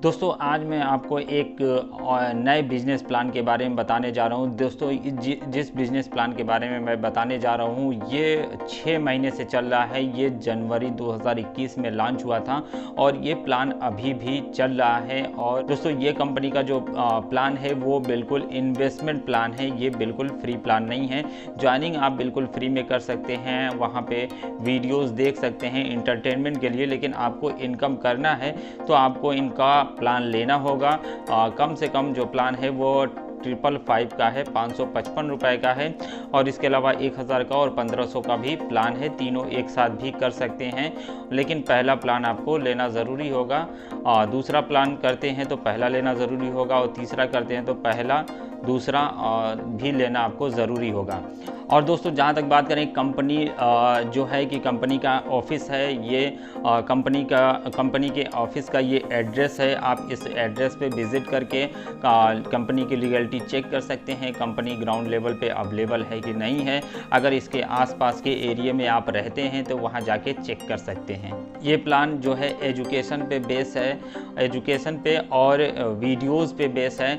दोस्तों आज मैं आपको एक नए बिजनेस प्लान के बारे में बताने जा रहा हूं। दोस्तों जिस बिजनेस प्लान के बारे में मैं बताने जा रहा हूं ये 6 महीने से चल रहा है। ये जनवरी 2021 में लॉन्च हुआ था और ये प्लान अभी भी चल रहा है। और दोस्तों ये कंपनी का जो प्लान है वो बिल्कुल इन्वेस्टमेंट प्लान है, ये बिल्कुल फ्री प्लान नहीं है। ज्वाइनिंग आप बिल्कुल फ्री में कर सकते हैं, वहाँ पे वीडियोस देख सकते हैं इंटरटेनमेंट के लिए, लेकिन आपको इनकम करना है तो आपको इनका प्लान लेना होगा। कम से कम जो प्लान है वो 555 का है, 555 रुपये का है। और इसके अलावा 1000 का और 1500 का भी प्लान है, तीनों एक साथ भी कर सकते हैं। लेकिन पहला प्लान आपको लेना ज़रूरी होगा, दूसरा प्लान करते हैं तो पहला लेना ज़रूरी होगा, और तीसरा करते हैं तो पहला दूसरा भी लेना आपको ज़रूरी होगा। और दोस्तों जहाँ तक बात करें कंपनी जो है कि कंपनी का ऑफिस है, ये कंपनी के ऑफिस का ये एड्रेस है। आप इस एड्रेस पे विज़िट करके कंपनी की लीगलिटी चेक कर सकते हैं, कंपनी ग्राउंड लेवल पे अवेलेबल है कि नहीं है। अगर इसके आसपास के एरिया में आप रहते हैं तो वहाँ जाके चेक कर सकते हैं। ये प्लान जो है एजुकेशन पे बेस है, एजुकेशन पे और वीडियोज़ पे बेस है।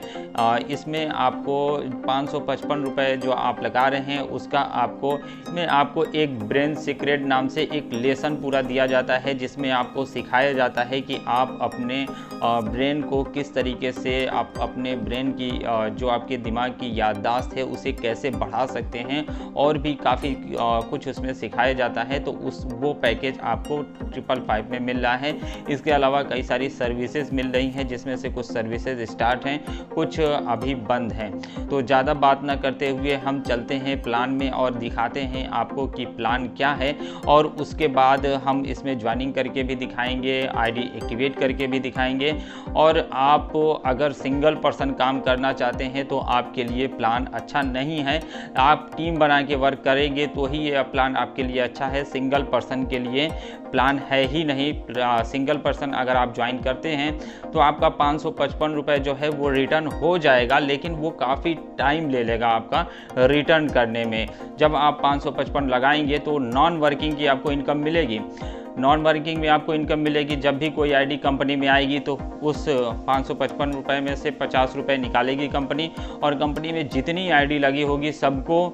इसमें आपको 555 रुपये जो आप लगा रहे हैं उसका इसमें आपको एक ब्रेन सीक्रेट नाम से एक लेसन पूरा दिया जाता है, जिसमें आपको सिखाया जाता है कि आप अपने ब्रेन को किस तरीके से आप अपने ब्रेन की जो आपके दिमाग की याददाश्त है उसे कैसे बढ़ा सकते हैं, और भी काफ़ी कुछ उसमें सिखाया जाता है। तो वो पैकेज आपको 555 में मिल रहा है। इसके अलावा कई सारी सर्विसेज मिल रही हैं, जिसमें से कुछ सर्विसेज स्टार्ट हैं, कुछ अभी बंद हैं। तो ज़्यादा बात ना करते हुए हम चलते हैं प्लान में और दिखाते हैं आपको कि प्लान क्या है, और उसके बाद हम इसमें ज्वाइनिंग करके भी दिखाएंगे, आईडी एक्टिवेट करके भी दिखाएंगे। और आप अगर सिंगल पर्सन काम करना चाहते हैं तो आपके लिए प्लान अच्छा नहीं है। आप टीम बना के वर्क करेंगे तो ही ये प्लान आपके लिए अच्छा है, सिंगल पर्सन के लिए प्लान है ही नहीं। सिंगल पर्सन अगर आप ज्वाइन करते हैं तो आपका 555 रुपये जो है वो रिटर्न हो जाएगा, लेकिन वो काफ़ी टाइम ले लेगा आपका रिटर्न करने में। जब आप 555 लगाएंगे तो नॉन वर्किंग की आपको इनकम मिलेगी। नॉन वर्किंग में आपको इनकम मिलेगी जब भी कोई आईडी कंपनी में आएगी तो उस 555 रुपये में से 50 रुपये निकालेगी कंपनी, और कंपनी में जितनी आईडी लगी होगी सबको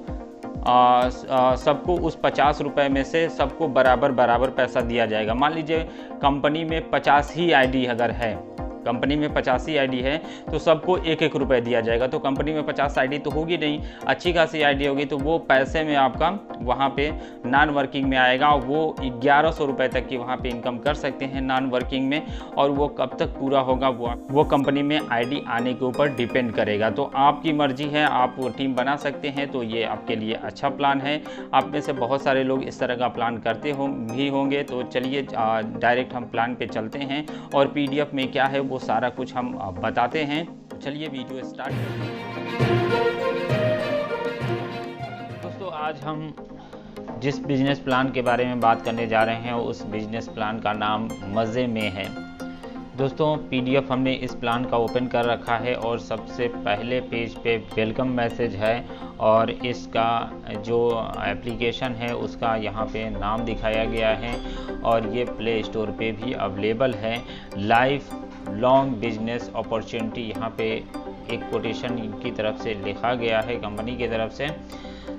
उस 50 रुपये में से सबको बराबर पैसा दिया जाएगा। मान लीजिए कंपनी में 50 ही आईडी अगर है, कंपनी में 85 आईडी है तो सबको 1-1 रुपये दिया जाएगा। तो कंपनी में 50 आईडी तो होगी नहीं, अच्छी खासी आईडी होगी, तो वो पैसे में आपका वहाँ पे नॉन वर्किंग में आएगा। वो 1100 रुपये तक की वहाँ पे इनकम कर सकते हैं नॉन वर्किंग में, और वो कब तक पूरा होगा वो कंपनी में आईडी आने के ऊपर डिपेंड करेगा। तो आपकी मर्जी है, आप वो टीम बना सकते हैं, तो ये आपके लिए अच्छा प्लान है। आप में से बहुत सारे लोग इस तरह का प्लान करते भी होंगे। तो चलिए डायरेक्ट हम प्लान पे चलते हैं और PDF में क्या है वो सारा कुछ हम बताते हैं। चलिए वीडियो स्टार्ट करते हैं। दोस्तों आज हम जिस बिजनेस प्लान के बारे में बात करने जा रहे हैं उस बिजनेस प्लान का नाम मज़े में है। दोस्तों PDF हमने इस प्लान का ओपन कर रखा है और सबसे पहले पेज पे वेलकम मैसेज है, और इसका जो एप्लीकेशन है उसका यहाँ पे नाम दिखाया गया है, और ये प्ले स्टोर पे भी अवेलेबल है। लाइफ लॉन्ग बिजनेस अपॉर्चुनिटी यहाँ पे एक कोटेशन की तरफ से लिखा गया है कंपनी की तरफ से।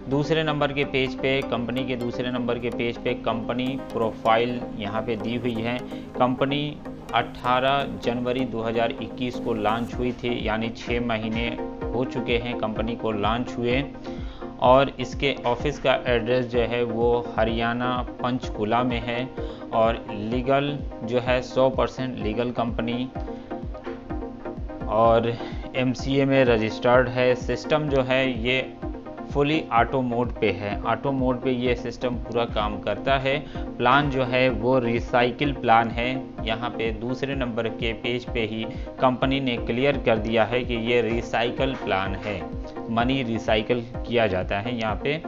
दूसरे नंबर के पेज पे कंपनी के दूसरे नंबर के पेज पे कंपनी प्रोफाइल यहाँ पे दी हुई है। कंपनी 18 जनवरी 2021 को लॉन्च हुई थी, यानी 6 महीने हो चुके हैं कंपनी को लॉन्च हुए। और इसके ऑफिस का एड्रेस जो है वो हरियाणा पंचकुला में है, और लीगल जो है 100% लीगल कंपनी, और MCA में रजिस्टर्ड है। सिस्टम जो है ये फुली ऑटो मोड पे है, ऑटो मोड पे ये सिस्टम पूरा काम करता है। प्लान जो है वो रिसाइकिल प्लान है। यहाँ पे दूसरे नंबर के पेज पे ही कंपनी ने क्लियर कर दिया है कि ये रिसाइकिल प्लान है, मनी रिसाइकिल किया जाता है यहाँ पे।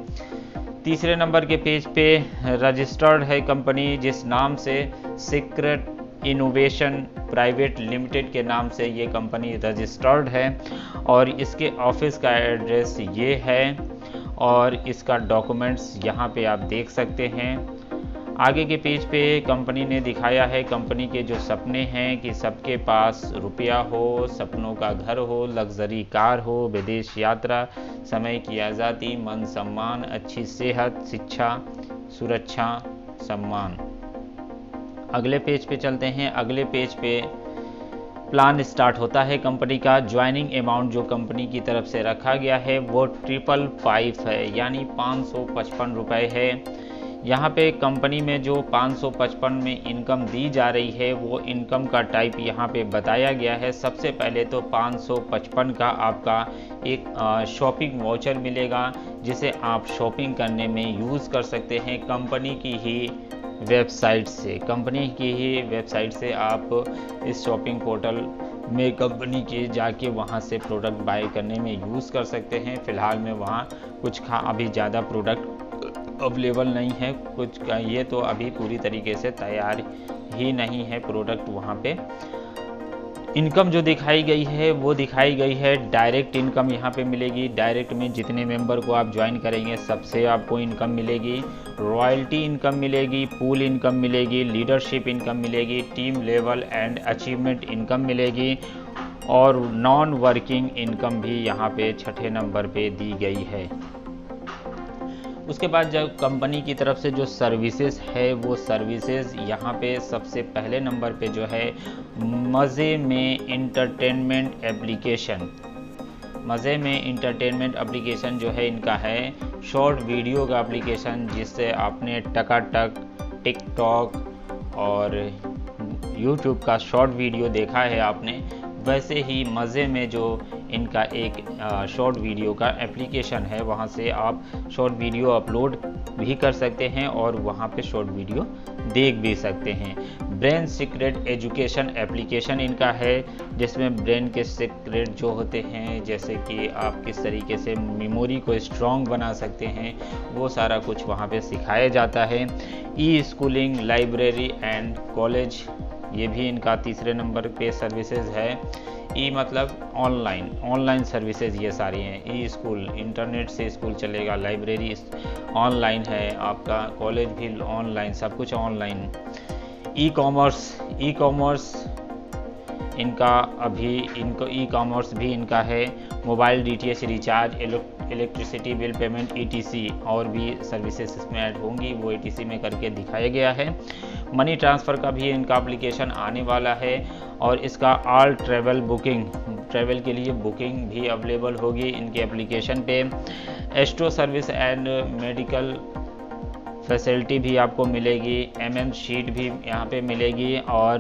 तीसरे नंबर के पेज पे रजिस्टर्ड है कंपनी, जिस नाम से सीक्रेट इनोवेशन प्राइवेट लिमिटेड के नाम से ये कंपनी रजिस्टर्ड है, और इसके ऑफिस का एड्रेस ये है, और इसका डॉक्यूमेंट्स यहाँ पे आप देख सकते हैं। आगे के पेज पे कंपनी ने दिखाया है कंपनी के जो सपने हैं कि सबके पास रुपया हो, सपनों का घर हो, लग्जरी कार हो, विदेश यात्रा, समय की आज़ादी, मन सम्मान, अच्छी सेहत, शिक्षा, सुरक्षा, सम्मान। अगले पेज पे चलते हैं। अगले पेज पे प्लान स्टार्ट होता है कंपनी का। ज्वाइनिंग अमाउंट जो कंपनी की तरफ से रखा गया है वो 555 है, यानी 555 रुपये है। यहाँ पे कंपनी में जो 555 में इनकम दी जा रही है वो इनकम का टाइप यहाँ पे बताया गया है। सबसे पहले तो 555 का आपका एक शॉपिंग वाउचर मिलेगा, जिसे आप शॉपिंग करने में यूज़ कर सकते हैं कंपनी की ही वेबसाइट से। कंपनी की ही वेबसाइट से आप इस शॉपिंग पोर्टल में कंपनी के जाके वहाँ से प्रोडक्ट बाय करने में यूज़ कर सकते हैं। फ़िलहाल में वहाँ कुछ अभी ज़्यादा प्रोडक्ट अवेलेबल नहीं है, कुछ ये तो अभी पूरी तरीके से तैयार ही नहीं है प्रोडक्ट वहाँ पे। इनकम जो दिखाई गई है वो दिखाई गई है डायरेक्ट इनकम यहाँ पे मिलेगी। डायरेक्ट में जितने मेंबर को आप ज्वाइन करेंगे सबसे आपको इनकम मिलेगी। रॉयल्टी इनकम मिलेगी, पूल इनकम मिलेगी, लीडरशिप इनकम मिलेगी, team level and achievement income मिलेगी और नॉन वर्किंग इनकम भी यहाँ पे 6ठे नंबर पे दी गई है। उसके बाद जब कंपनी की तरफ से जो सर्विसेज है वो सर्विसेज यहाँ पे सबसे पहले नंबर पे जो है मज़े में इंटरटेनमेंट एप्लीकेशन। मज़े में इंटरटेनमेंट एप्लीकेशन जो है इनका है शॉर्ट वीडियो का एप्लीकेशन, जिससे आपने टकाटक, टिकटॉक और यूट्यूब का शॉर्ट वीडियो देखा है आपने, वैसे ही मज़े में जो इनका एक शॉर्ट वीडियो का एप्लीकेशन है, वहाँ से आप शॉर्ट वीडियो अपलोड भी कर सकते हैं और वहाँ पे शॉर्ट वीडियो देख भी सकते हैं। ब्रेन सीक्रेट एजुकेशन एप्लीकेशन इनका है, जिसमें ब्रेन के सीक्रेट जो होते हैं, जैसे कि आप किस तरीके से मेमोरी को स्ट्रॉन्ग बना सकते हैं, वो सारा कुछ वहाँ पे सिखाया जाता है। ई स्कूलिंग, लाइब्रेरी एंड कॉलेज, ये भी इनका तीसरे नंबर पे सर्विसेज है। ई मतलब ऑनलाइन सर्विसेज ये सारी हैं। ई स्कूल, इंटरनेट से स्कूल चलेगा, लाइब्रेरी ऑनलाइन है, आपका कॉलेज भी ऑनलाइन, सब कुछ ऑनलाइन। ई कॉमर्स इनका ई कॉमर्स भी इनका है। Mobile DTH recharge, electricity bill payment, ETC और भी सर्विसेज इसमें ऐड होंगी, वो ETC में करके दिखाया गया है। मनी ट्रांसफ़र का भी इनका एप्लीकेशन आने वाला है और इसका ऑल ट्रैवल के लिए बुकिंग भी अवेलेबल होगी इनके एप्लीकेशन पे। Astro service and medical facility भी आपको मिलेगी। MM शीट भी यहाँ पे मिलेगी और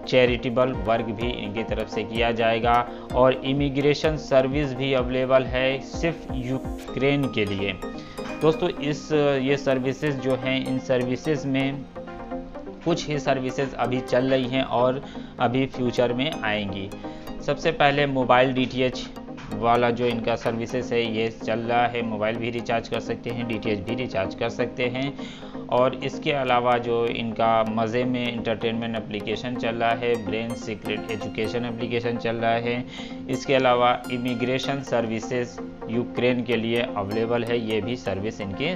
चैरिटेबल वर्क भी इनकी तरफ से किया जाएगा और इमिग्रेशन सर्विस भी अवेलेबल है सिर्फ यूक्रेन के लिए। दोस्तों ये सर्विसेज जो हैं, इन सर्विसेज में कुछ ही सर्विसेज अभी चल रही हैं और अभी फ्यूचर में आएंगी। सबसे पहले मोबाइल DTH वाला जो इनका सर्विसेज है ये चल रहा है। मोबाइल भी रिचार्ज कर सकते हैं, DTH भी रिचार्ज कर सकते हैं। और इसके अलावा जो इनका मज़े में इंटरटेनमेंट एप्लीकेशन चल रहा है, ब्रेन सीक्रेट एजुकेशन एप्लीकेशन चल रहा है। इसके अलावा इमिग्रेशन सर्विसेज यूक्रेन के लिए अवेलेबल है, ये भी सर्विस इनके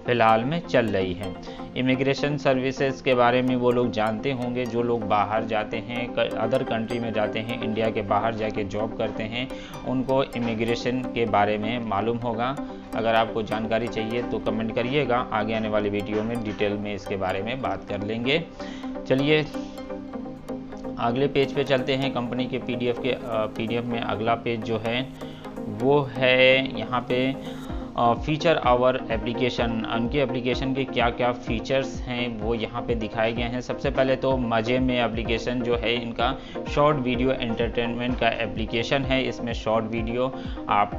फ़िलहाल में चल रही है। इमिग्रेशन सर्विसेज के बारे में वो लोग जानते होंगे जो लोग बाहर जाते हैं, अदर कंट्री में जाते हैं, इंडिया के बाहर जाके जॉब करते हैं, उनको इमिग्रेशन के बारे में मालूम होगा। अगर आपको जानकारी चाहिए तो कमेंट करिएगा, आगे आने वाली वीडियो में डिटेल में इसके बारे में बात कर लेंगे। चलिए अगले पेज पे चलते हैं। कंपनी के PDF में अगला पेज जो है वो है यहाँ पे फीचर आवर एप्लीकेशन। उनके एप्लीकेशन के क्या क्या फीचर्स हैं वो यहाँ पे दिखाए गए हैं। सबसे पहले तो मज़े में एप्लीकेशन जो है इनका शॉर्ट वीडियो एंटरटेनमेंट का एप्लीकेशन है। इसमें शॉर्ट वीडियो आप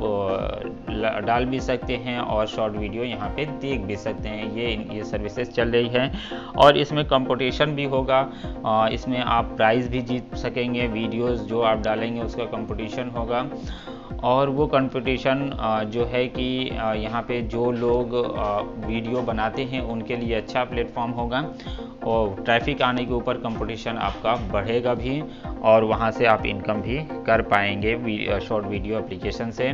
डाल भी सकते हैं और शॉर्ट वीडियो यहाँ पे देख भी सकते हैं। ये सर्विसेज चल रही है और इसमें कंपटीशन भी होगा। इसमें आप प्राइज़ भी जीत सकेंगे। वीडियोज़ जो आप डालेंगे उसका कंपटीशन होगा और वो कंपटीशन जो है कि यहाँ पे जो लोग वीडियो बनाते हैं उनके लिए अच्छा प्लेटफॉर्म होगा और ट्रैफिक आने के ऊपर कंपटीशन आपका बढ़ेगा भी और वहाँ से आप इनकम भी कर पाएंगे शॉर्ट वीडियो एप्लीकेशन से।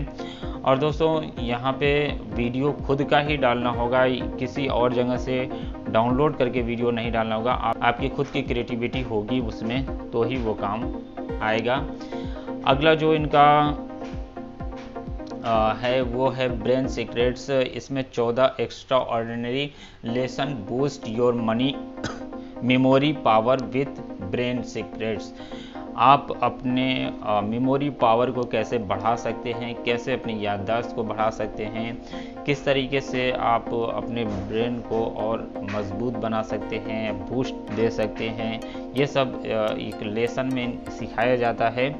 और दोस्तों यहाँ पे वीडियो खुद का ही डालना होगा, किसी और जगह से डाउनलोड करके वीडियो नहीं डालना होगा। आपकी खुद की क्रिएटिविटी होगी उसमें तो ही वो काम आएगा। अगला जो इनका है वो है ब्रेन सीक्रेट्स। इसमें 14 extra ordinary lesson boost your money memory power with brain secrets. आप अपने मेमोरी पावर को कैसे बढ़ा सकते हैं, कैसे अपनी याददाश्त को बढ़ा सकते हैं, किस तरीके से आप अपने ब्रेन को और मजबूत बना सकते हैं, बूस्ट दे सकते हैं, ये सब एक लेसन में सिखाया जाता है।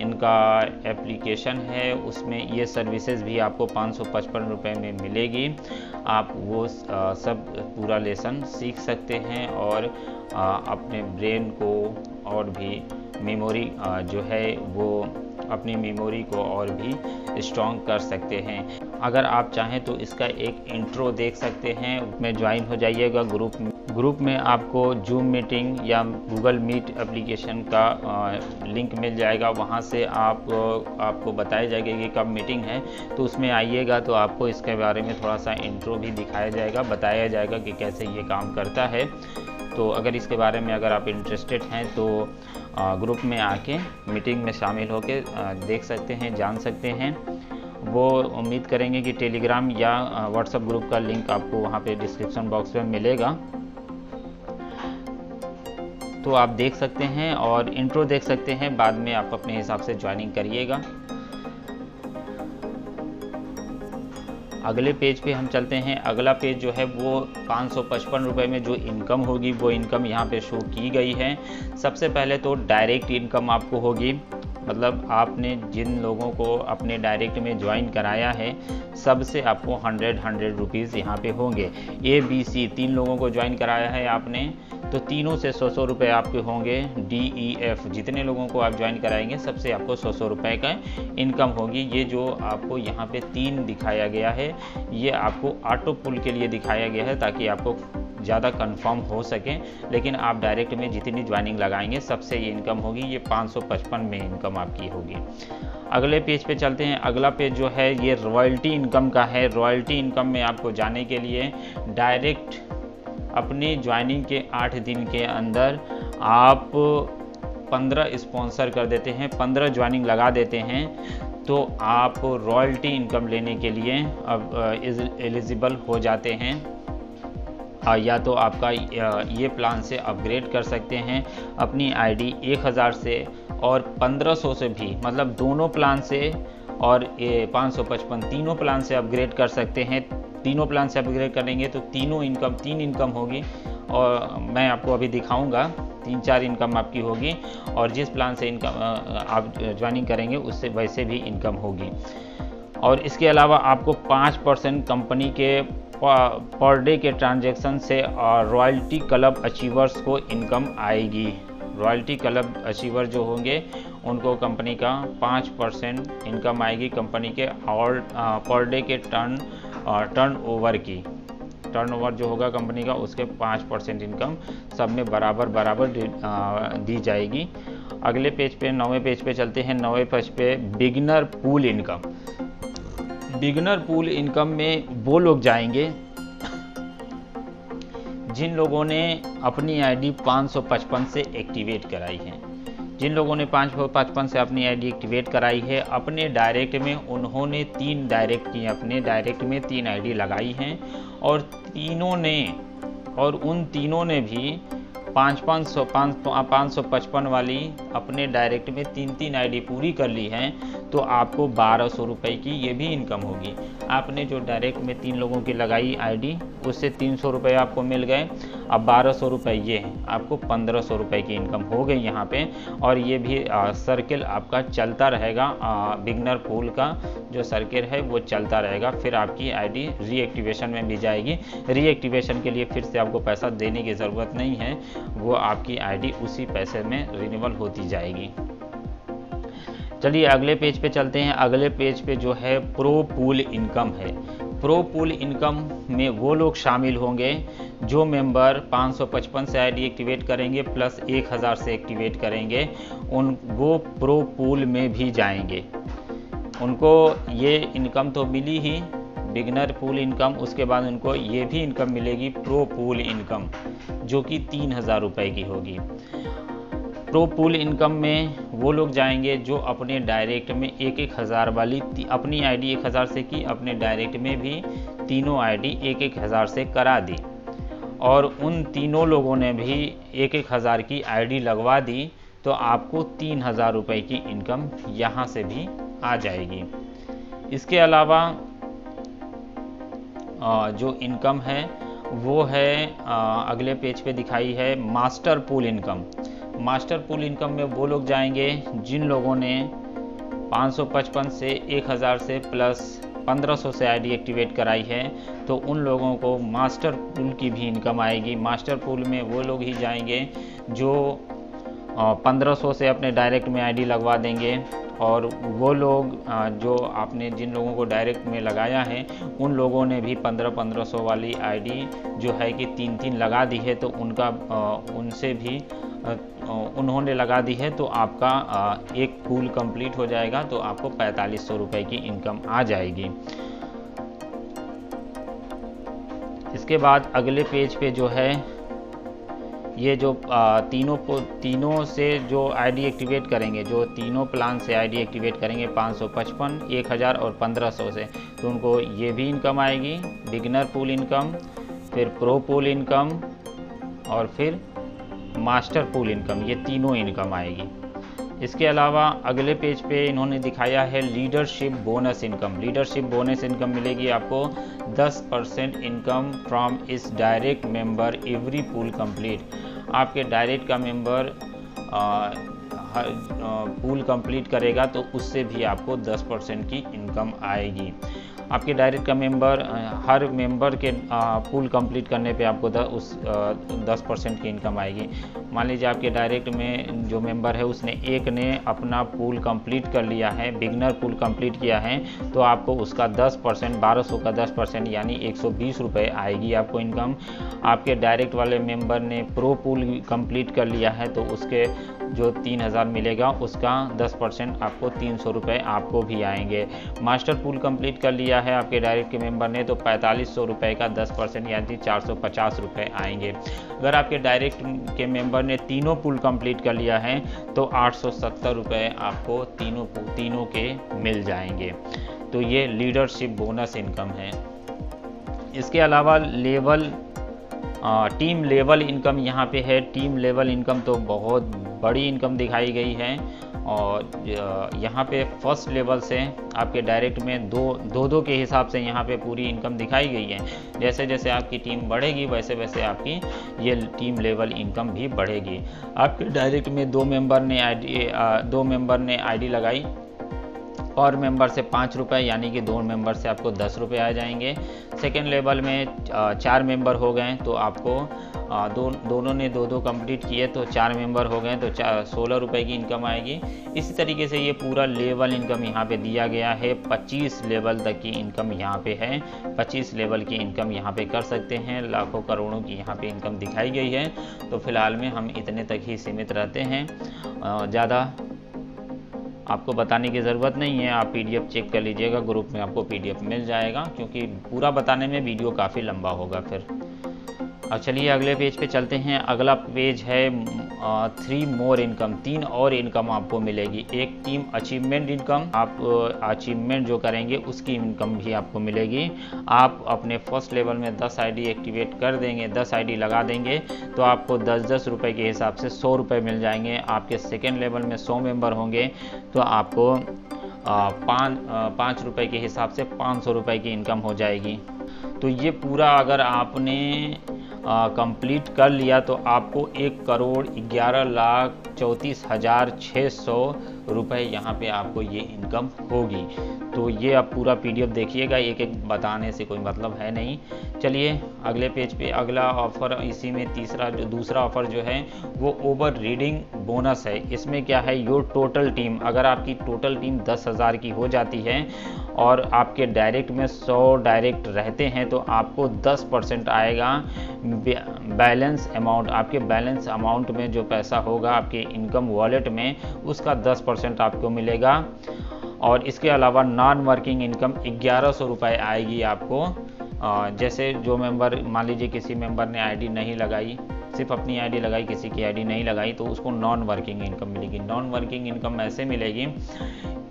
इनका एप्लीकेशन है, उसमें ये सर्विसेज भी आपको 555 रुपये में मिलेगी। आप वो सब पूरा लेसन सीख सकते हैं और अपने ब्रेन को और भी मेमोरी जो है वो अपनी मेमोरी को और भी स्ट्रॉन्ग कर सकते हैं। अगर आप चाहें तो इसका एक इंट्रो देख सकते हैं, उसमें ज्वाइन हो जाइएगा ग्रुप में आपको जूम मीटिंग या गूगल मीट एप्लीकेशन का लिंक मिल जाएगा। वहां से आपको बताया जाएगा कि कब मीटिंग है, तो उसमें आइएगा तो आपको इसके बारे में थोड़ा सा इंट्रो भी दिखाया जाएगा, बताया जाएगा कि कैसे ये काम करता है। तो अगर इसके बारे में अगर आप इंटरेस्टेड हैं तो ग्रुप में आके मीटिंग में शामिल होके देख सकते हैं, जान सकते हैं। वो उम्मीद करेंगे कि टेलीग्राम या व्हाट्सएप ग्रुप का लिंक आपको वहाँ पे डिस्क्रिप्शन बॉक्स में मिलेगा, तो आप देख सकते हैं और इंट्रो देख सकते हैं। बाद में आप अपने हिसाब से ज्वाइनिंग करिएगा। अगले पेज पे हम चलते हैं। अगला पेज जो है वो 555 रुपये में जो इनकम होगी वो इनकम यहाँ पे शो की गई है। सबसे पहले तो डायरेक्ट इनकम आपको होगी, मतलब आपने जिन लोगों को अपने डायरेक्ट में ज्वाइन कराया है सबसे आपको 100 रुपीज़ यहाँ पे होंगे। ABC 3 लोगों को ज्वाइन कराया है आपने तो तीनों से 100 रुपये आपके होंगे। DEF जितने लोगों को आप ज्वाइन कराएंगे सबसे आपको 100 रुपये का इनकम होगी। ये जो आपको यहाँ पे 3 दिखाया गया है ये आपको ऑटो पुल के लिए दिखाया गया है ताकि आपको ज़्यादा कंफर्म हो सके, लेकिन आप डायरेक्ट में जितनी ज्वाइनिंग लगाएंगे सबसे ये इनकम होगी। ये 555 में इनकम आपकी होगी। अगले पेज पे चलते हैं। अगला पेज जो है ये रॉयल्टी इनकम का है। रॉयल्टी इनकम में आपको जाने के लिए डायरेक्ट अपनी ज्वाइनिंग के 8 दिन के अंदर आप 15 स्पॉन्सर कर देते हैं, 15 ज्वाइनिंग लगा देते हैं तो आप रॉयल्टी इनकम लेने के लिए अब एलिजिबल हो जाते हैं। या तो आपका ये प्लान से अपग्रेड कर सकते हैं अपनी आईडी 1000 से और 1500 से भी, मतलब दोनों प्लान से और ये 555 तीनों प्लान से अपग्रेड कर सकते हैं। तीनों प्लान से अपग्रेड करेंगे तो तीन इनकम होगी और मैं आपको अभी दिखाऊंगा 3-4 इनकम आपकी होगी और जिस प्लान से इनकम आप ज्वाइनिंग करेंगे उससे वैसे भी इनकम होगी। और इसके अलावा आपको 5% कंपनी के पर डे के ट्रांजैक्शन से रॉयल्टी क्लब अचीवर्स को इनकम आएगी। रॉयल्टी क्लब अचीवर जो होंगे उनको कंपनी का 5% इनकम आएगी कंपनी के और पर डे के टर्नओवर की। टर्नओवर जो होगा कंपनी का उसके 5% इनकम सब में बराबर दी जाएगी। अगले पेज पे 9वें पेज पे चलते हैं। 9वें पेज पे beginner pool income. Beginner pool income में वो लोग जाएंगे जिन लोगों ने अपनी आईडी 555 से एक्टिवेट कराई है। जिन लोगों ने 555 से अपनी आईडी एक्टिवेट कराई है, अपने डायरेक्ट में उन्होंने 3 डायरेक्ट की, अपने डायरेक्ट में 3 आईडी लगाई हैं और उन तीनों ने भी 555 वाली अपने डायरेक्ट में 3 आईडी पूरी कर ली हैं तो आपको 1200 रुपये की ये भी इनकम होगी। आपने जो डायरेक्ट में 3 लोगों की लगाई आईडी उससे 300 रुपये आपको मिल गए। अब 1200 रुपये ये हैं, आपको 1500 रुपये की इनकम हो गई यहाँ पे। और ये भी सर्किल आपका चलता रहेगा। बिगनर पूल का जो सर्किल है वो चलता रहेगा। फिर आपकी आईडी रीएक्टिवेशन में भी जाएगी। रीएक्टिवेशन के लिए फिर से आपको पैसा देने की ज़रूरत नहीं है, वो आपकी आईडी उसी पैसे में रिन्यूअल होती जाएगी। चलिए अगले पेज पे चलते हैं। अगले पेज पे जो है प्रो पूल इनकम है। प्रो पूल इनकम में वो लोग शामिल होंगे जो मेंबर 555 से आईडी एक्टिवेट करेंगे प्लस 1000 से एक्टिवेट करेंगे, वो प्रो पूल में भी जाएंगे। उनको ये इनकम तो मिली ही, बिगनर पूल इनकम, उसके बाद उनको ये भी इनकम मिलेगी प्रो पूल इनकम, जो कि 3000 रुपये की होगी। प्रो पूल इनकम में वो लोग जाएंगे जो अपने डायरेक्ट में 1,000 वाली, अपनी आईडी 1000 से की, अपने डायरेक्ट में भी तीनों आईडी 1,000 से करा दी, और उन तीनों लोगों ने भी 1,000 की आईडी लगवा दी, तो आपको 3000 रुपये की इनकम यहाँ से भी आ जाएगी। इसके अलावा जो इनकम है वो है अगले पेज पे दिखाई है master pool income. Master pool income में वो लोग जाएंगे जिन लोगों ने 555 से 1000 से प्लस 1500 से आईडी एक्टिवेट कराई है, तो उन लोगों को मास्टर पूल की भी इनकम आएगी। मास्टर पूल में वो लोग ही जाएंगे जो 1500 से अपने डायरेक्ट में आईडी लगवा देंगे, और वो लोग जो आपने जिन लोगों को डायरेक्ट में लगाया है उन लोगों ने भी 1500 वाली आईडी जो है कि 3 लगा दी है, तो उनका उनसे भी उन्होंने लगा दी है, तो आपका एक पूल कंप्लीट हो जाएगा, तो आपको 4500 रुपये की इनकम आ जाएगी। इसके बाद अगले पेज पे जो है ये जो तीनों से जो आईडी एक्टिवेट करेंगे, जो तीनों प्लान से आईडी एक्टिवेट करेंगे 555, 1000 और 1500 से, तो उनको ये भी इनकम आएगी, बिगनर पूल इनकम, फिर प्रो पूल इनकम और फिर मास्टर पूल इनकम, ये तीनों इनकम आएगी। इसके अलावा अगले पेज पे इन्होंने दिखाया है leadership bonus income. Leadership bonus income मिलेगी आपको 10% इनकम फ्रॉम इस direct member every pool complete. आपके डायरेक्ट का मेंबर पूल कंप्लीट करेगा तो उससे भी आपको 10% की इनकम आएगी। आपके डायरेक्ट का मेंबर हर मेंबर के पूल कंप्लीट करने पे आपको 10% की इनकम आएगी। मान लीजिए आपके डायरेक्ट में जो मेंबर है उसने एक ने अपना पूल कंप्लीट कर लिया है, बिगनर पूल कंप्लीट किया है, तो आपको उसका 10%, 1200 का 10% यानी 120 रुपये आएगी आपको इनकम। आपके डायरेक्ट वाले मेंबर ने प्रो पूल कंप्लीट कर लिया है तो उसके जो 3000 मिलेगा उसका 10% आपको 300 रुपये आपको भी आएंगे। मास्टर पूल कंप्लीट कर लिया है आपके डायरेक्ट के मेंबर ने तो 4500 रुपये का 10% यानी 450 रुपये आएंगे। अगर आपके डायरेक्ट के मेंबर ने तीनों पूल कंप्लीट कर लिया है तो 870 रुपये आपको तीनों के मिल जाएंगे। तो ये लीडरशिप बोनस इनकम है। इसके अलावा टीम लेवल इनकम यहाँ पे है। टीम लेवल इनकम तो बहुत बड़ी इनकम दिखाई गई है, और यहाँ पे फर्स्ट लेवल से आपके डायरेक्ट में दो के हिसाब से यहाँ पे पूरी इनकम दिखाई गई है। जैसे जैसे आपकी टीम बढ़ेगी वैसे वैसे आपकी ये टीम लेवल इनकम भी बढ़ेगी। आपके डायरेक्ट में दो मेंबर ने आईडी लगाई, पर मेंबर से 5 रुपये यानी कि 2 मेंबर से आपको 10 रुपये आ जाएंगे। सेकेंड लेवल में 4 मेंबर हो गए तो आपको दोनों ने 2 कंप्लीट किए तो 4 मेंबर हो गए तो 16 रुपये की इनकम आएगी। इसी तरीके से ये पूरा लेवल इनकम यहाँ पे दिया गया है। 25 लेवल तक की इनकम यहाँ पे है। 25 लेवल की इनकम यहाँ पे कर सकते हैं। लाखों करोड़ों की यहाँ पे इनकम दिखाई गई है। तो फिलहाल में हम इतने तक ही सीमित रहते हैं, ज़्यादा आपको बताने की ज़रूरत नहीं है। आप पीडीएफ चेक कर लीजिएगा, ग्रुप में आपको पीडीएफ मिल जाएगा, क्योंकि पूरा बताने में वीडियो काफ़ी लंबा होगा फिर। अब चलिए अगले पेज पे चलते हैं। अगला पेज है 3 मोर इनकम। 3 और इनकम आपको मिलेगी। एक टीम अचीवमेंट इनकम, आप अचीवमेंट जो करेंगे उसकी इनकम भी आपको मिलेगी। आप अपने फर्स्ट लेवल में 10 आईडी एक्टिवेट कर देंगे, 10 आईडी लगा देंगे तो आपको 10-10 रुपये के हिसाब से 100 रुपये मिल जाएंगे। आपके सेकेंड लेवल में 100 मेंबर होंगे तो आपको 5 रुपये के हिसाब से 500 रुपये की इनकम हो जाएगी। तो ये पूरा अगर आपने कंप्लीट कर लिया तो आपको 1,11,34,600 रुपये यहाँ पे आपको ये इनकम होगी। तो ये आप पूरा पीडीएफ देखिएगा, एक एक बताने से कोई मतलब है नहीं। चलिए अगले पेज पे अगला ऑफ़र, इसी में दूसरा ऑफ़र जो है वो ओवर रीडिंग बोनस है। इसमें क्या है, योर टोटल टीम, अगर आपकी टोटल टीम 10,000 की हो जाती है और आपके डायरेक्ट में 100 डायरेक्ट रहते हैं तो आपको 10% आएगा बैलेंस अमाउंट। आपके बैलेंस अमाउंट में जो पैसा होगा आपके इनकम वॉलेट में उसका 10% आपको मिलेगा। और इसके अलावा नॉन वर्किंग इनकम 1100 रुपये आएगी आपको। जैसे जो मेंबर, मान लीजिए किसी मेंबर ने आईडी नहीं लगाई, सिर्फ अपनी आईडी लगाई, किसी की आईडी नहीं लगाई, तो उसको नॉन वर्किंग इनकम मिलेगी। नॉन वर्किंग इनकम ऐसे मिलेगी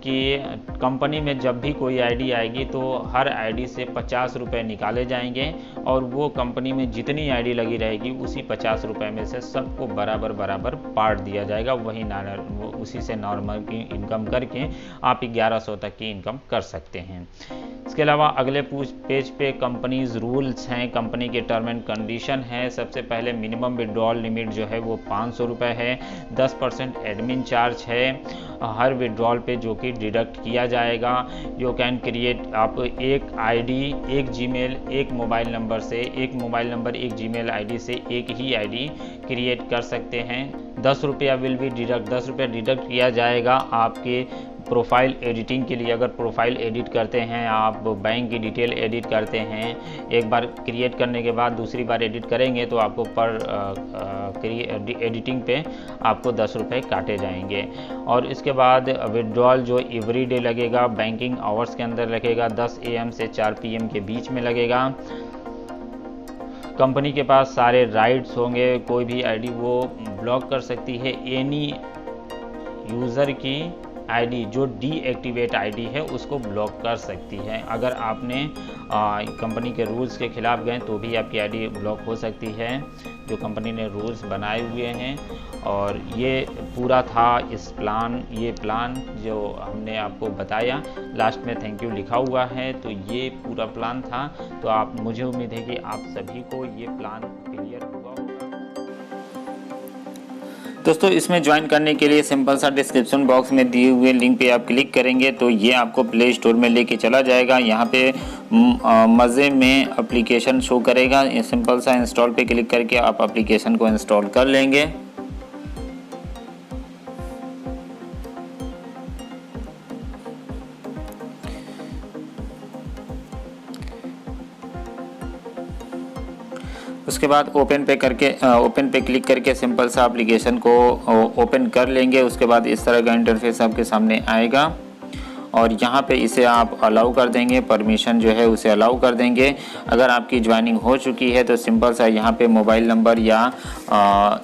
कि कंपनी में जब भी कोई आईडी आएगी तो हर आईडी से 50 रुपये निकाले जाएंगे और वो कंपनी में जितनी आईडी लगी रहेगी उसी 50 रुपये में से सबको बराबर बराबर बांट दिया जाएगा। वही उसी से नॉर्मल की इनकम करके आप 1100 तक की इनकम कर सकते हैं। इसके अलावा अगले पेज पे कंपनीज रूल्स हैं, कंपनी के टर्म एंड कंडीशन है। सबसे पहले मिनिमम विड्रॉल लिमिट जो है वो 500 रुपये है। 10% एडमिन चार्ज है हर विड्रॉल पे, जो कि डिडक्ट किया जाएगा। यू कैन क्रिएट, आप एक आईडी, एक जीमेल, एक मोबाइल नंबर से, एक मोबाइल नंबर, एक जीमेल आईडी से एक ही आईडी क्रिएट कर सकते हैं। 10 रुपया विल बी डिडक्ट, 10 रुपया डिडक्ट किया जाएगा आपके प्रोफाइल एडिटिंग के लिए। अगर प्रोफाइल एडिट करते हैं, आप बैंक की डिटेल एडिट करते हैं, एक बार क्रिएट करने के बाद दूसरी बार एडिट करेंगे तो आपको एडिटिंग पे आपको 10 रुपये काटे जाएंगे। और इसके बाद विड्रॉल जो एवरी डे लगेगा, बैंकिंग आवर्स के अंदर लगेगा, 10 AM से 4 PM के बीच में लगेगा। कंपनी के पास सारे राइट्स होंगे, कोई भी आईडी वो ब्लॉक कर सकती है। एनी यूज़र की आईडी जो डीएक्टिवेट आईडी है उसको ब्लॉक कर सकती है। अगर आपने कंपनी के रूल्स के खिलाफ गए तो भी आपकी आईडी ब्लॉक हो सकती है, जो कंपनी ने रूल्स बनाए हुए हैं। और ये पूरा था ये प्लान जो हमने आपको बताया। लास्ट में थैंक यू लिखा हुआ है, तो ये पूरा प्लान था। तो मुझे उम्मीद है कि आप सभी को ये प्लान क्लियर हुआ होगा। दोस्तों, इसमें ज्वाइन करने के लिए सिंपल सा डिस्क्रिप्शन बॉक्स में दिए हुए लिंक पे आप क्लिक करेंगे तो ये आपको प्ले स्टोर में लेके चला जाएगा। यहाँ पे मज़े में एप्लीकेशन शो करेगा। सिंपल सा इंस्टॉल पे क्लिक करके आप एप्लीकेशन को इंस्टॉल कर लेंगे। उसके बाद ओपन पे क्लिक करके सिंपल सा एप्लीकेशन को ओपन कर लेंगे। उसके बाद इस तरह का इंटरफेस आपके सामने आएगा और यहाँ पे इसे आप अलाउ कर देंगे, परमिशन जो है उसे अलाउ कर देंगे। अगर आपकी ज्वाइनिंग हो चुकी है तो सिंपल सा यहाँ पे मोबाइल नंबर या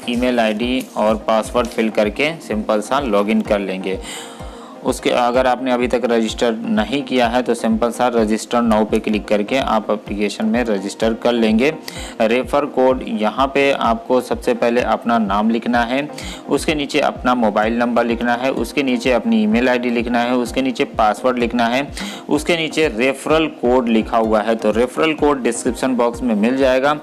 ईमेल आईडी और पासवर्ड फिल करके सिंपल सा लॉगिन कर लेंगे। उसके अगर आपने अभी तक रजिस्टर नहीं किया है तो सिंपल सा रजिस्टर नाउ पे क्लिक करके आप एप्लीकेशन में रजिस्टर कर लेंगे। रेफर कोड, यहाँ पे आपको सबसे पहले अपना नाम लिखना है, उसके नीचे अपना मोबाइल नंबर लिखना है, उसके नीचे अपनी ईमेल आईडी लिखना है, उसके नीचे पासवर्ड लिखना है, उसके नीचे रेफरल कोड लिखा हुआ है तो रेफरल कोड डिस्क्रिप्शन बॉक्स में मिल जाएगा।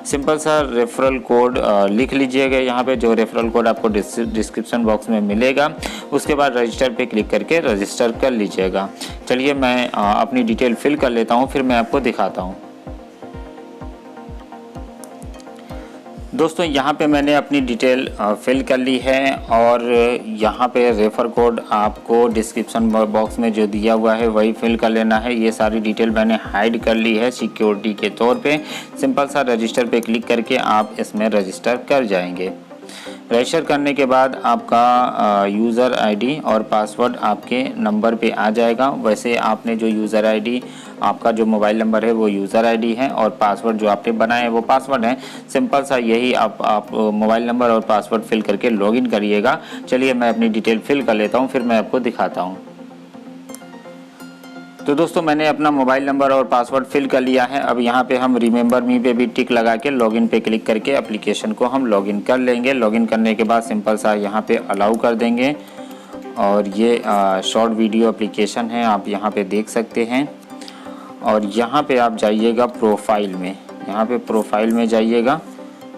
सिंपल सा रेफरल कोड लिख लीजिएगा यहाँ पे, जो रेफरल कोड आपको डिस्क्रिप्शन बॉक्स में मिलेगा। उसके बाद रजिस्टर पे क्लिक करके रजिस्टर कर लीजिएगा। चलिए मैं अपनी डिटेल फिल कर लेता हूँ, फिर मैं आपको दिखाता हूँ। दोस्तों, यहाँ पे मैंने अपनी डिटेल फिल कर ली है और यहाँ पे रेफर कोड आपको डिस्क्रिप्शन बॉक्स में जो दिया हुआ है वही फिल कर लेना है। ये सारी डिटेल मैंने हाइड कर ली है सिक्योरिटी के तौर पे। सिंपल सा रजिस्टर पे क्लिक करके आप इसमें रजिस्टर कर जाएंगे। रजिस्टर करने के बाद आपका यूज़र आईडी और पासवर्ड आपके नंबर पे आ जाएगा। वैसे आपने जो यूज़र आईडी, आपका जो मोबाइल नंबर है वो यूज़र आईडी है और पासवर्ड जो आपने बनाया है वो पासवर्ड है। सिंपल सा यही आप मोबाइल नंबर और पासवर्ड फिल करके लॉगिन करिएगा। चलिए मैं अपनी डिटेल फिल कर लेता हूँ, फिर मैं आपको दिखाता हूँ। तो दोस्तों, मैंने अपना मोबाइल नंबर और पासवर्ड फिल कर लिया है। अब यहाँ पे हम रिमेंबर मी पे भी टिक लगा के लॉगिन पे क्लिक करके एप्लीकेशन को हम लॉगिन कर लेंगे। लॉगिन करने के बाद सिंपल सा यहाँ पे अलाउ कर देंगे और ये शॉर्ट वीडियो एप्लीकेशन है, आप यहाँ पे देख सकते हैं। और यहाँ पे आप जाइएगा प्रोफाइल में, यहाँ पे प्रोफाइल में जाइएगा।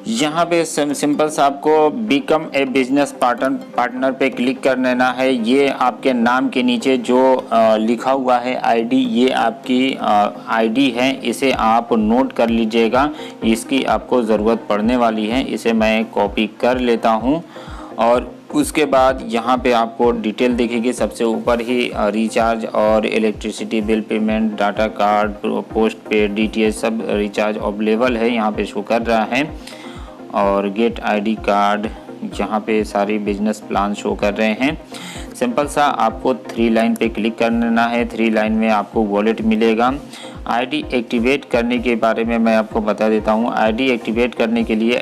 यहाँ पे सिंपल सा आपको बिकम ए बिजनेस पार्टनर पे क्लिक कर लेना है। ये आपके नाम के नीचे जो लिखा हुआ है आईडी, ये आपकी आईडी है, इसे आप नोट कर लीजिएगा। इसकी आपको ज़रूरत पड़ने वाली है। इसे मैं कॉपी कर लेता हूँ और उसके बाद यहाँ पे आपको डिटेल दिखेगी सबसे ऊपर ही। रिचार्ज और electricity bill payment, data card, post paid, DTH सब रिचार्ज अवेलेबल है, यहाँ पे शो कर रहा है। और गेट आईडी कार्ड, यहाँ पे सारी बिजनेस प्लान शो कर रहे हैं। सिंपल सा आपको 3 लाइन पे क्लिक करना है। 3 लाइन में आपको वॉलेट मिलेगा। आईडी एक्टिवेट करने के बारे में मैं आपको बता देता हूँ। आईडी एक्टिवेट करने के लिए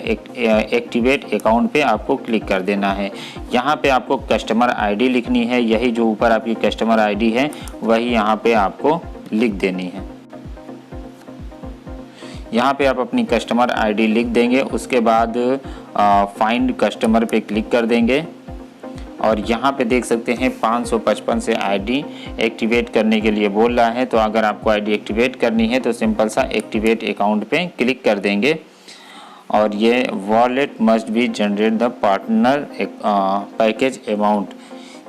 एक्टिवेट अकाउंट पे आपको क्लिक कर देना है। यहाँ पे आपको कस्टमर आईडी लिखनी है। यही जो ऊपर आपकी कस्टमर आईडी है वही यहाँ पे आपको लिख देनी है। यहाँ पे आप अपनी कस्टमर आईडी लिख देंगे। उसके बाद फाइंड कस्टमर पे क्लिक कर देंगे और यहाँ पे देख सकते हैं 555 से आईडी एक्टिवेट करने के लिए बोल रहा है। तो अगर आपको आईडी एक्टिवेट करनी है तो सिंपल सा एक्टिवेट अकाउंट पे क्लिक कर देंगे और ये wallet must be generate the partner package amount.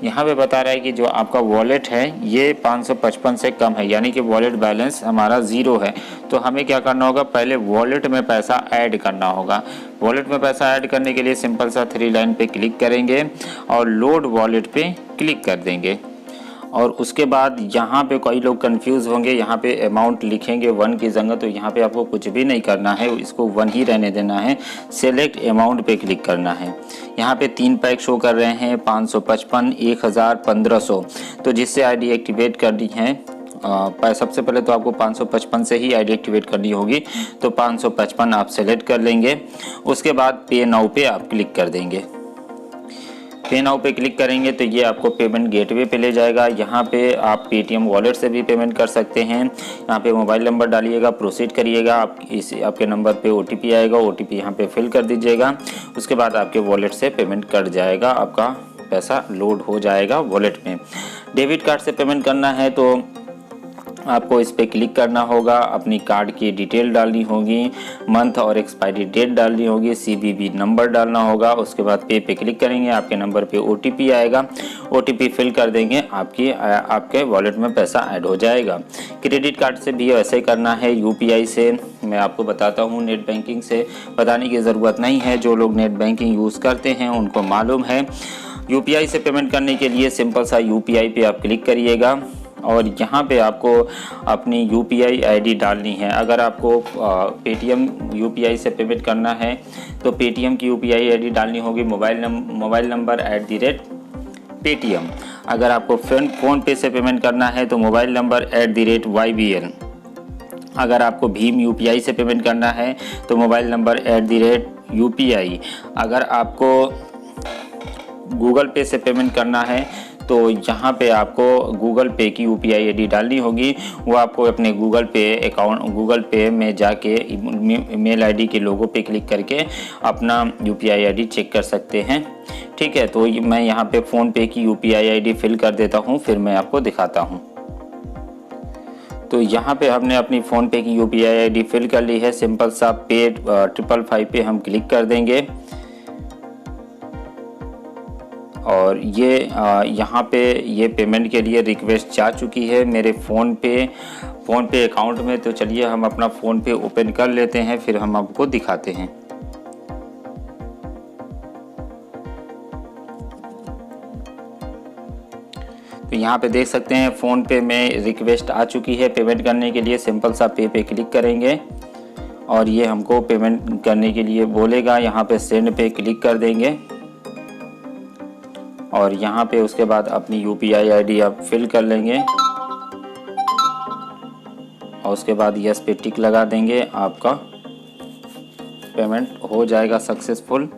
यहाँ पे बता रहा है कि जो आपका वॉलेट है ये 555 से कम है, यानी कि वॉलेट बैलेंस हमारा 0 है। तो हमें क्या करना होगा, पहले वॉलेट में पैसा ऐड करना होगा। वॉलेट में पैसा ऐड करने के लिए सिंपल सा 3 लाइन पे क्लिक करेंगे और लोड वॉलेट पे क्लिक कर देंगे। और उसके बाद यहाँ पे कई लोग कंफ्यूज होंगे, यहाँ पे अमाउंट लिखेंगे 1 की जगह, तो यहाँ पे आपको कुछ भी नहीं करना है, इसको 1 ही रहने देना है। सेलेक्ट अमाउंट पे क्लिक करना है। यहाँ पे 3 पैक शो कर रहे हैं, 555, 1000, 1500। तो जिससे आईडी एक्टिवेट करनी है सबसे पहले तो आपको 555 से ही आईडी एक्टिवेट करनी होगी, तो 555 आप सेलेक्ट कर लेंगे। उसके बाद पे नाउ पे आप क्लिक कर देंगे। पे नाउ पे क्लिक करेंगे तो ये आपको पेमेंट गेटवे पे ले जाएगा। यहाँ पे आप पेटीएम वॉलेट से भी पेमेंट कर सकते हैं। यहाँ पे मोबाइल नंबर डालिएगा, प्रोसीड करिएगा। आपके नंबर पे ओटीपी आएगा, ओटीपी यहाँ पे फिल कर दीजिएगा। उसके बाद आपके वॉलेट से पेमेंट कट जाएगा, आपका पैसा लोड हो जाएगा वॉलेट में। डेबिट कार्ड से पेमेंट करना है तो आपको इस पे क्लिक करना होगा, अपनी कार्ड की डिटेल डालनी होगी, मंथ और एक्सपायरी डेट डालनी होगी, सीवीवी नंबर डालना होगा। उसके बाद पे क्लिक करेंगे, आपके नंबर पे ओटीपी आएगा, ओटीपी फिल कर देंगे, आपके वॉलेट में पैसा ऐड हो जाएगा। क्रेडिट कार्ड से भी ऐसे करना है। यूपीआई से मैं आपको बताता हूँ, नेट बैंकिंग से बताने की ज़रूरत नहीं है। जो लोग नेट बैंकिंग यूज़ करते हैं उनको मालूम है। यूपीआई से पेमेंट करने के लिए सिंपल सा यूपीआई पे आप क्लिक करिएगा और यहाँ पे आपको अपनी यूपीआई आईडी डालनी है। अगर आपको पेटीएम यूपीआई से पेमेंट करना है तो पेटीएम की यूपीआई आईडी डालनी होगी, मोबाइल नंबर @पेटीएम। अगर आपको फ़ोन पे से पेमेंट करना है तो मोबाइल नंबर @YBL। अगर आपको भीम यूपीआई से पेमेंट करना है तो मोबाइल नंबर @UPI। अगर आपको गूगल पे से पेमेंट करना है तो यहाँ पे आपको गूगल पे की यूपीआई आईडी डालनी होगी। वो आपको अपने गूगल पे में जाके मेल आईडी के लोगो पे क्लिक करके अपना यूपीआई आईडी चेक कर सकते हैं। ठीक है, तो मैं यहाँ पे फ़ोन पे की यूपीआई आईडी फिल कर देता हूँ, फिर मैं आपको दिखाता हूँ। तो यहाँ पे हमने अपनी फ़ोन पे की यूपीआई आईडी फिल कर ली है। सिंपल सा पे 555 पे हम क्लिक कर देंगे और ये यहाँ पे ये पेमेंट के लिए रिक्वेस्ट जा चुकी है मेरे फ़ोन पे अकाउंट में। तो चलिए हम अपना फ़ोन पे ओपन कर लेते हैं, फिर हम आपको दिखाते हैं। तो यहाँ पे देख सकते हैं फ़ोन पे में रिक्वेस्ट आ चुकी है पेमेंट करने के लिए। सिंपल सा पे क्लिक करेंगे और ये हमको पेमेंट करने के लिए बोलेगा। यहाँ पे सेंड पे क्लिक कर देंगे और यहाँ पे उसके बाद अपनी यूपीआई आईडी आप फिल कर लेंगे और उसके बाद यस पे टिक लगा देंगे। आपका पेमेंट हो जाएगा सक्सेसफुल।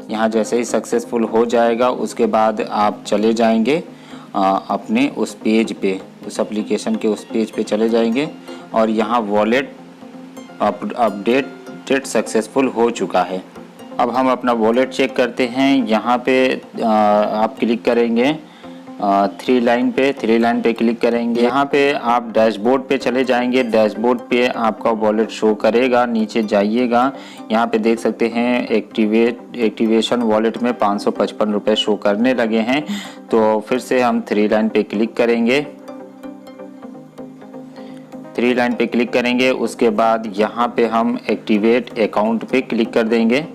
यहाँ जैसे ही सक्सेसफुल हो जाएगा उसके बाद आप चले जाएंगे अपने उस पेज पे, उस एप्लीकेशन के उस पेज पे चले जाएंगे और यहाँ वॉलेट अपडेटेड सक्सेसफुल हो चुका है। अब हम अपना वॉलेट चेक करते हैं। यहाँ पे आप क्लिक करेंगे 3 लाइन पे क्लिक करेंगे। यहाँ पे आप डैशबोर्ड पे चले जाएंगे। डैशबोर्ड पे आपका वॉलेट शो करेगा, नीचे जाइएगा। यहाँ पे देख सकते हैं एक्टिवेशन वॉलेट में 555 रुपये शो करने लगे हैं। तो फिर से हम 3 लाइन पे क्लिक करेंगे। 3 लाइन पे क्लिक करेंगे, उसके बाद यहाँ पे हम एक्टिवेट अकाउंट पे क्लिक कर देंगे।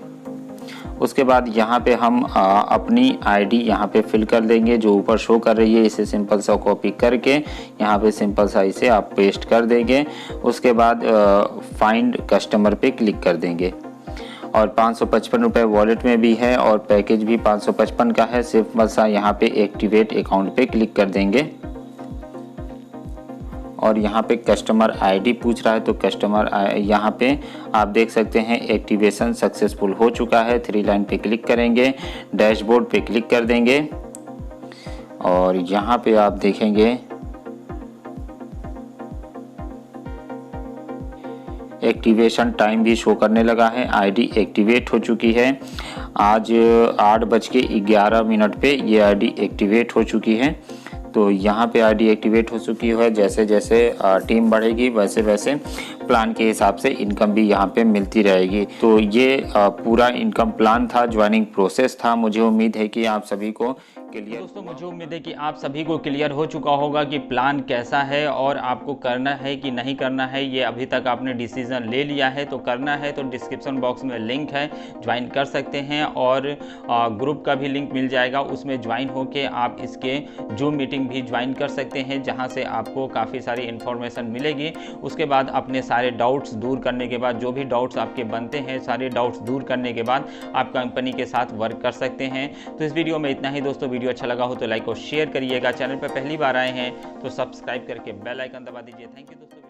उसके बाद यहाँ पे हम अपनी आईडी यहाँ पे फिल कर देंगे जो ऊपर शो कर रही है। इसे सिंपल सा कॉपी करके यहाँ पे सिंपल सा इसे आप पेस्ट कर देंगे। उसके बाद फाइंड कस्टमर पे क्लिक कर देंगे और 555 रुपये वॉलेट में भी है और पैकेज भी 555 का है। सिर्फ बस यहाँ पे एक्टिवेट अकाउंट पे क्लिक कर देंगे और यहाँ पे कस्टमर आईडी पूछ रहा है, तो कस्टमर यहाँ पे आप देख सकते हैं एक्टिवेशन सक्सेसफुल हो चुका है। 3 लाइन पे क्लिक करेंगे, डैशबोर्ड पे क्लिक कर देंगे और यहाँ पे आप देखेंगे एक्टिवेशन टाइम भी शो करने लगा है। आईडी एक्टिवेट हो चुकी है। आज 8:11 पे ये आईडी एक्टिवेट हो चुकी है। तो यहाँ पे आईडी एक्टिवेट हो चुकी है। जैसे जैसे टीम बढ़ेगी वैसे वैसे प्लान के हिसाब से इनकम भी यहाँ पे मिलती रहेगी। तो ये पूरा इनकम प्लान था, ज्वाइनिंग प्रोसेस था। मुझे उम्मीद है कि आप सभी को क्लियर। दोस्तों मुझे उम्मीद है कि आप सभी को क्लियर हो चुका होगा कि प्लान कैसा है और आपको करना है कि नहीं करना है। ये अभी तक आपने डिसीजन ले लिया है तो करना है तो डिस्क्रिप्शन बॉक्स में लिंक है, ज्वाइन कर सकते हैं और ग्रुप का भी लिंक मिल जाएगा, उसमें ज्वाइन होके आप इसके जूम मीटिंग भी ज्वाइन कर सकते हैं, जहाँ से आपको काफ़ी सारी इन्फॉर्मेशन मिलेगी। उसके बाद अपने सारे डाउट्स दूर करने के बाद, जो भी डाउट्स आपके बनते हैं सारे डाउट्स दूर करने के बाद आप कंपनी के साथ वर्क कर सकते हैं। तो इस वीडियो में इतना ही दोस्तों। वीडियो अच्छा लगा हो तो लाइक और शेयर करिएगा। चैनल पर पहली बार आए हैं तो सब्सक्राइब करके बेल आइकन दबा दीजिए। थैंक यू दोस्तों।